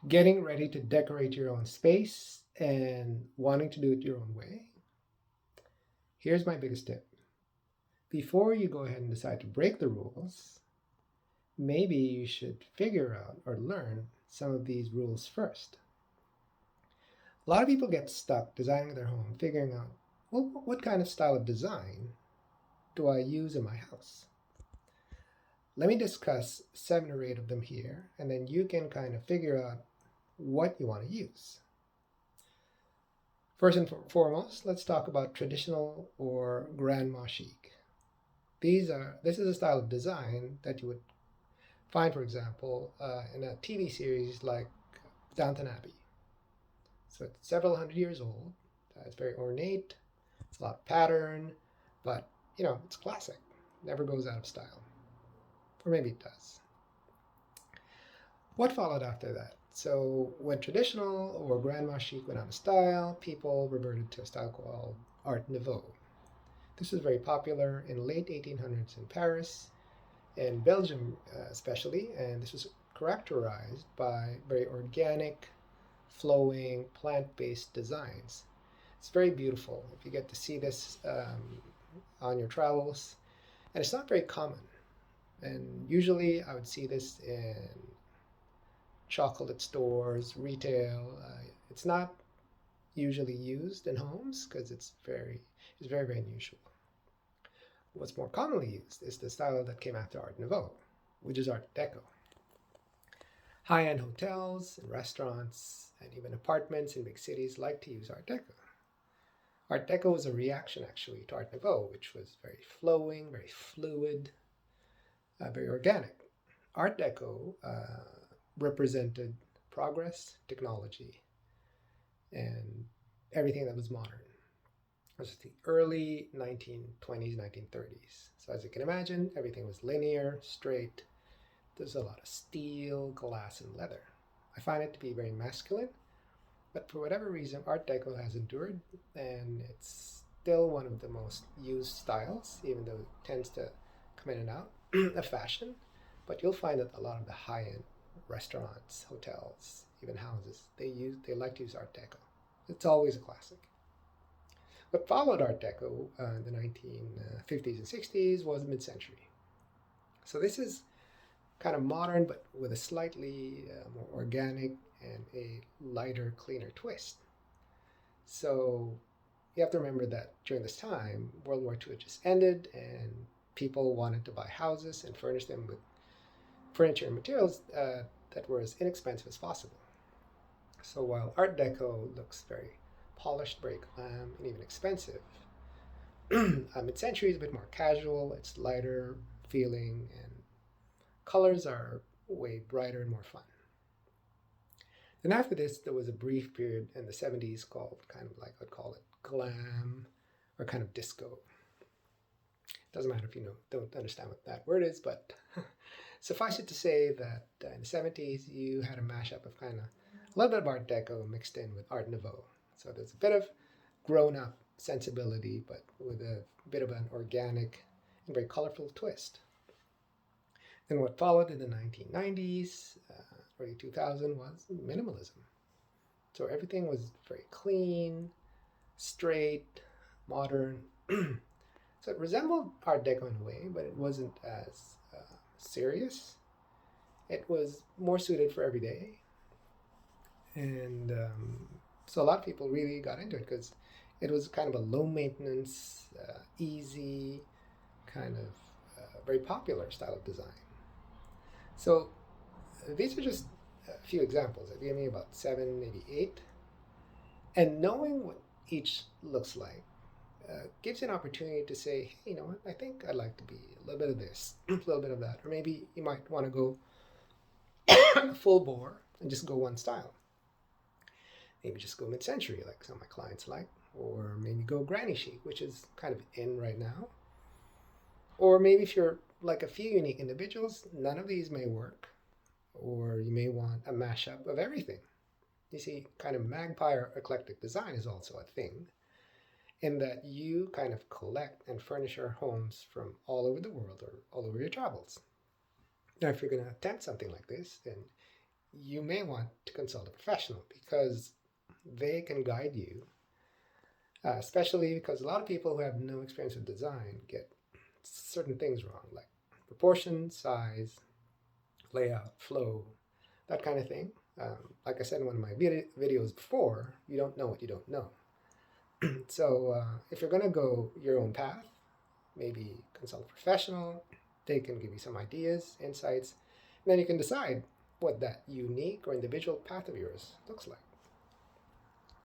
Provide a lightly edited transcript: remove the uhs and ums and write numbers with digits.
Getting ready to decorate your own space and wanting to do it your own way, here's my biggest tip. Before you go ahead and decide to break the rules, maybe you should figure out or learn some of these rules first. A lot of people get stuck designing their home, figuring out, well, what kind of style of design do I use in my house? Let me discuss 7 or 8 of them here, and then you can kind of figure out what you want to use. First and foremost, let's talk about traditional or grandma chic. This is a style of design that you would find, for example, in a TV series like Downton Abbey. So it's several hundred years old. It's very ornate. It's a lot of pattern, but it's classic. Never goes out of style, or maybe it does. What followed after that? So when traditional or grandma chic went out of style, people reverted to a style called Art Nouveau. This was very popular in late 1800s in Paris, in Belgium especially, and this was characterized by very organic, flowing, plant-based designs. It's very beautiful if you get to see this on your travels, and it's not very common. And usually I would see this in chocolate stores, retail. It's not usually used in homes because it's very, very unusual. What's more commonly used is the style that came after Art Nouveau, which is Art Deco. High-end hotels and restaurants and even apartments in big cities like to use Art Deco. Art Deco was a reaction actually to Art Nouveau, which was very flowing, very fluid, very organic. Art Deco represented progress, technology, and everything that was modern. It was the early 1920s, 1930s. So as you can imagine, everything was linear, straight. There's a lot of steel, glass, and leather. I find it to be very masculine, but for whatever reason, Art Deco has endured, and it's still one of the most used styles, even though it tends to come in and out of fashion. But you'll find that a lot of the high-end restaurants, hotels, even houses, they like to use Art Deco. It's always a classic. What followed Art Deco in the 1950s and 60s was mid-century. So this is kind of modern, but with a slightly more organic and a lighter, cleaner twist. So you have to remember that during this time, World War II had just ended, and people wanted to buy houses and furnish them with furniture and materials that were as inexpensive as possible. So while Art Deco looks very polished, very glam, and even expensive, mid-century is a bit more casual. It's lighter feeling, and colors are way brighter and more fun. Then after this, there was a brief period in the 70s called kind of like I'd call it glam or kind of disco. Doesn't matter if you don't understand what that word is, but suffice it to say that in the 70s you had a mashup of kind of a little bit of Art Deco mixed in with Art Nouveau. So there's a bit of grown-up sensibility, but with a bit of an organic and very colorful twist. Then what followed in the 1990s, early 2000 was minimalism. So everything was very clean, straight, modern. So it resembled Art Deco in a way, but it wasn't as serious. It was more suited for every day. And so a lot of people really got into it because it was kind of a low maintenance, easy, kind of very popular style of design. So these are just a few examples. I've given you about 7, maybe 8. And knowing what each looks like gives you an opportunity to say, hey, you know what, I think I'd like to be a little bit of this, a little bit of that. Or maybe you might want to go full bore and just go one style. Maybe just go mid-century like some of my clients like. Or maybe go granny chic, which is kind of in right now. Or maybe if you're like a few unique individuals, none of these may work. Or you may want a mashup of everything. You see, kind of magpie or eclectic design is also a thing, in that you kind of collect and furnish your homes from all over the world or all over your travels. Now, if you're going to attempt something like this, then you may want to consult a professional because they can guide you, especially because a lot of people who have no experience with design get certain things wrong, like proportion, size, layout, flow, that kind of thing. Like I said in one of my videos before, you don't know what you don't know. So if you're going to go your own path, maybe consult a professional. They can give you some ideas, insights, and then you can decide what that unique or individual path of yours looks like.